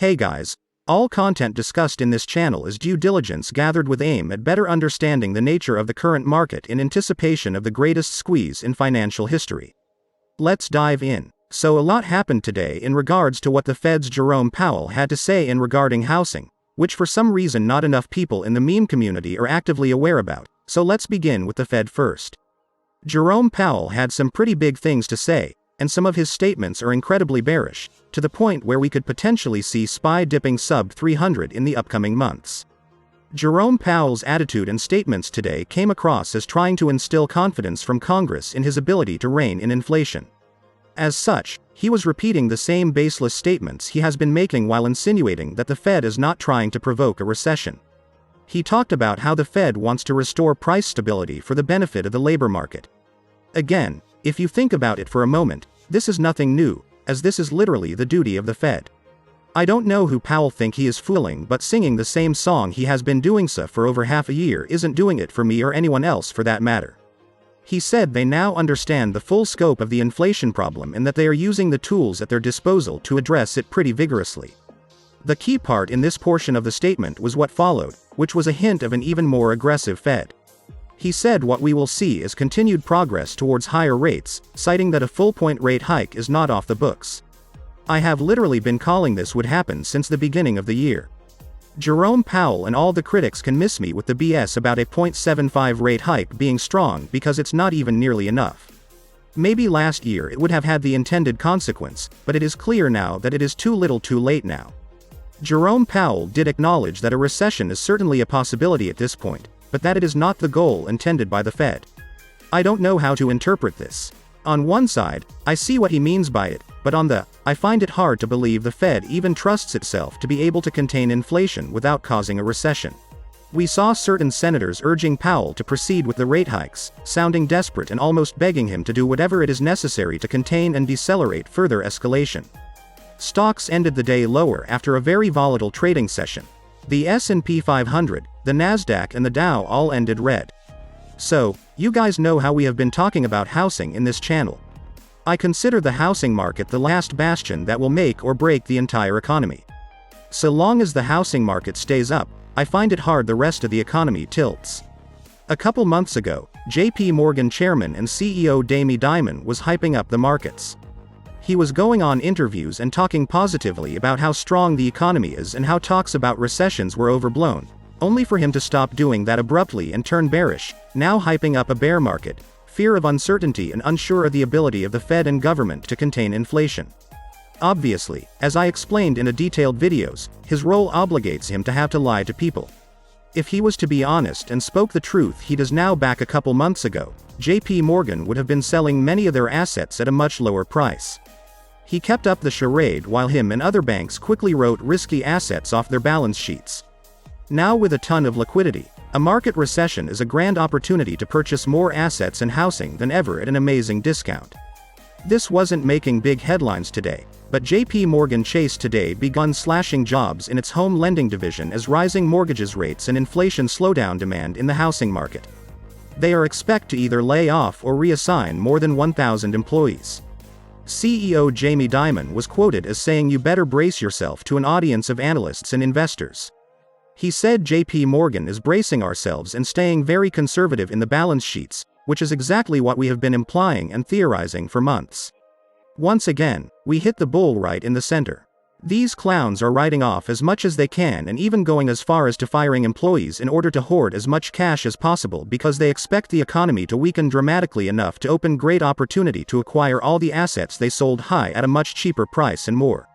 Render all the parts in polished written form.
Hey guys, all content discussed in this channel is due diligence gathered with aim at better understanding the nature of the current market in anticipation of the greatest squeeze in financial history. Let's dive in. So a lot happened today in regards to what the Fed's Jerome Powell had to say in regarding housing, which for some reason not enough people in the meme community are actively aware about, so let's begin with the Fed first. Jerome Powell had some pretty big things to say, and some of his statements are incredibly bearish, to the point where we could potentially see SPY dipping sub 300 in the upcoming months. Jerome Powell's attitude and statements today came across as trying to instill confidence from Congress in his ability to rein in inflation. As such, he was repeating the same baseless statements he has been making while insinuating that the Fed is not trying to provoke a recession. He talked about how the Fed wants to restore price stability for the benefit of the labor market. Again, if you think about it for a moment, this is nothing new, as this is literally the duty of the Fed. I don't know who Powell think he is fooling, but singing the same song he has been doing so for over half a year isn't doing it for me or anyone else for that matter. He said they now understand the full scope of the inflation problem and that they are using the tools at their disposal to address it pretty vigorously. The key part in this portion of the statement was what followed, which was a hint of an even more aggressive Fed. He said what we will see is continued progress towards higher rates, citing that a full point rate hike is not off the books. I have literally been calling this would happen since the beginning of the year. Jerome Powell and all the critics can miss me with the BS about a 0.75 rate hike being strong because it's not even nearly enough. Maybe last year it would have had the intended consequence, but it is clear now that it is too little too late now. Jerome Powell did acknowledge that a recession is certainly a possibility at this point, but that it is not the goal intended by the Fed. I don't know how to interpret this. On one side, I see what he means by it, but on the, I find it hard to believe the Fed even trusts itself to be able to contain inflation without causing a recession. We saw certain senators urging Powell to proceed with the rate hikes, sounding desperate and almost begging him to do whatever it is necessary to contain and decelerate further escalation. Stocks ended the day lower after a very volatile trading session. The S&P 500, the Nasdaq and the Dow all ended red. So, you guys know how we have been talking about housing in this channel. I consider the housing market the last bastion that will make or break the entire economy. So long as the housing market stays up, I find it hard the rest of the economy tilts. A couple months ago, JP Morgan chairman and CEO Jamie Dimon was hyping up the markets. He was going on interviews and talking positively about how strong the economy is and how talks about recessions were overblown, only for him to stop doing that abruptly and turn bearish, now hyping up a bear market, fear of uncertainty and unsure of the ability of the Fed and government to contain inflation. Obviously, as I explained in a detailed videos, his role obligates him to have to lie to people. If he was to be honest and spoke the truth he does now back a couple months ago, JP Morgan would have been selling many of their assets at a much lower price. He kept up the charade while him and other banks quickly wrote risky assets off their balance sheets. Now with a ton of liquidity, a market recession is a grand opportunity to purchase more assets and housing than ever at an amazing discount. This wasn't making big headlines today, but JP Morgan Chase today begun slashing jobs in its home lending division as rising mortgages rates and inflation slow down demand in the housing market. They are expected to either lay off or reassign more than 1,000 employees. CEO Jamie Dimon was quoted as saying, "You better brace yourself," to an audience of analysts and investors. He said JP Morgan is bracing ourselves and staying very conservative in the balance sheets, which is exactly what we have been implying and theorizing for months. Once again, we hit the bull right in the center. These clowns are writing off as much as they can and even going as far as to firing employees in order to hoard as much cash as possible because they expect the economy to weaken dramatically enough to open great opportunity to acquire all the assets they sold high at a much cheaper price and more.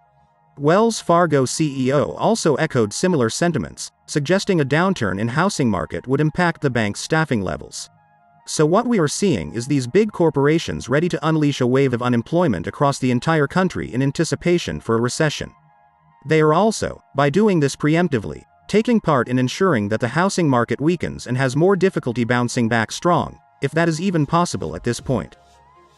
Wells Fargo CEO also echoed similar sentiments, suggesting a downturn in housing market would impact the bank's staffing levels. So what we are seeing is these big corporations ready to unleash a wave of unemployment across the entire country in anticipation for a recession. They are also, by doing this preemptively, taking part in ensuring that the housing market weakens and has more difficulty bouncing back strong, if that is even possible at this point.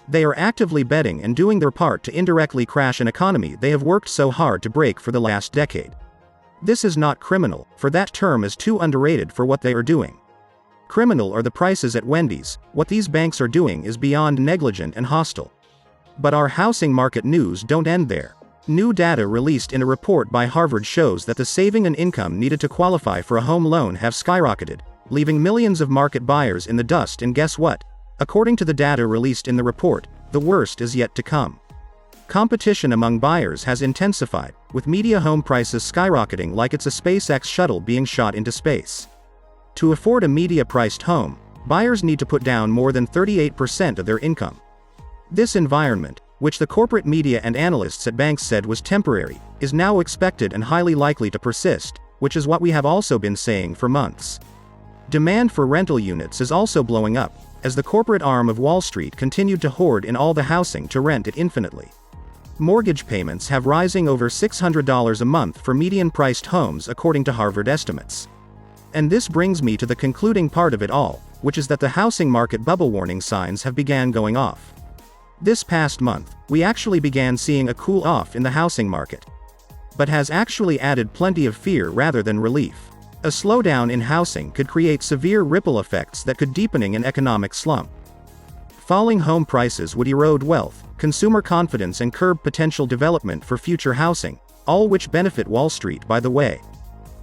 They are actively betting and doing their part to indirectly crash an economy they have worked so hard to break for the last decade. This is not criminal, for that term is too underrated for what they are doing. Criminal are the prices at Wendy's. What these banks are doing is beyond negligent and hostile. But our housing market news don't end there. New data released in a report by Harvard shows that the saving and income needed to qualify for a home loan have skyrocketed, leaving millions of market buyers in the dust. And guess what? According to the data released in the report, the worst is yet to come. Competition among buyers has intensified, with media home prices skyrocketing like it's a SpaceX shuttle being shot into space. To afford a media-priced home, buyers need to put down more than 38% of their income. This environment, which the corporate media and analysts at banks said was temporary, is now expected and highly likely to persist, which is what we have also been saying for months. Demand for rental units is also blowing up, as the corporate arm of Wall Street continued to hoard in all the housing to rent it infinitely. Mortgage payments have rising over $600 a month for median-priced homes according to Harvard estimates. And this brings me to the concluding part of it all, which is that the housing market bubble warning signs have began going off. This past month, we actually began seeing a cool off in the housing market. But has actually added plenty of fear rather than relief. A slowdown in housing could create severe ripple effects that could deepening an economic slump. Falling home prices would erode wealth, consumer confidence and curb potential development for future housing, all which benefit Wall Street by the way.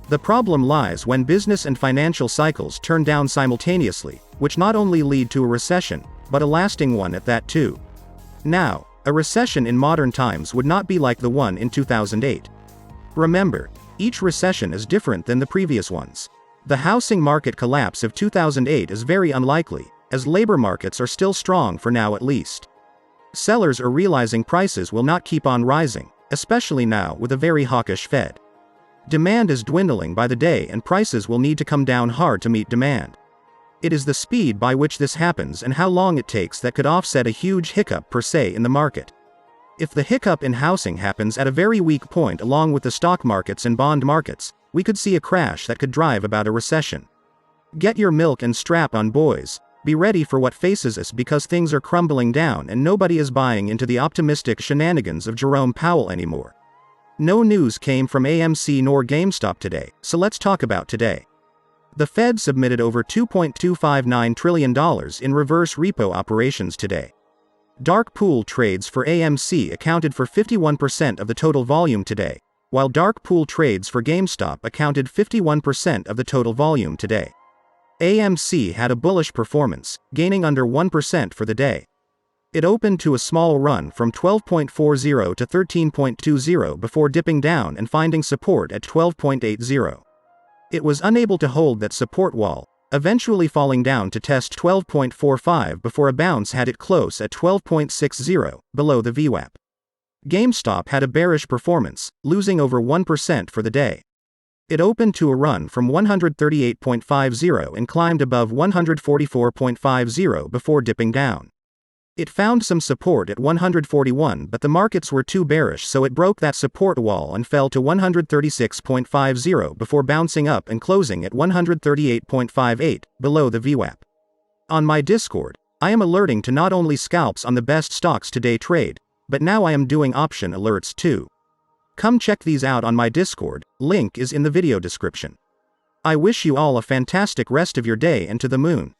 The problem lies when business and financial cycles turn down simultaneously, which not only lead to a recession, but a lasting one at that too. Now, a recession in modern times would not be like the one in 2008. Remember, each recession is different than the previous ones. The housing market collapse of 2008 is very unlikely, as labor markets are still strong for now at least. Sellers are realizing prices will not keep on rising, especially now with a very hawkish Fed. Demand is dwindling by the day and prices will need to come down hard to meet demand. It is the speed by which this happens and how long it takes that could offset a huge hiccup per se in the market. If the hiccup in housing happens at a very weak point along with the stock markets and bond markets, we could see a crash that could drive about a recession. Get your milk and strap on, boys. Be ready for what faces us because things are crumbling down and nobody is buying into the optimistic shenanigans of Jerome Powell anymore. No news came from AMC nor GameStop today, so let's talk about today. The Fed submitted over $2.259 trillion in reverse repo operations today. Dark pool trades for AMC accounted for 51% of the total volume today, while dark pool trades for GameStop accounted 51% of the total volume today. AMC had a bullish performance, gaining under 1% for the day. It opened to a small run from 12.40 to 13.20 before dipping down and finding support at 12.80. It was unable to hold that support wall, eventually falling down to test 12.45 before a bounce had it close at 12.60, below the VWAP. GameStop had a bearish performance, losing over 1% for the day. It opened to a run from 138.50 and climbed above 144.50 before dipping down. It found some support at 141 but the markets were too bearish so it broke that support wall and fell to 136.50 before bouncing up and closing at 138.58, below the VWAP. On my Discord, I am alerting to not only scalps on the best stocks to day trade, but now I am doing option alerts too. Come check these out on my Discord, link is in the video description. I wish you all a fantastic rest of your day and to the moon.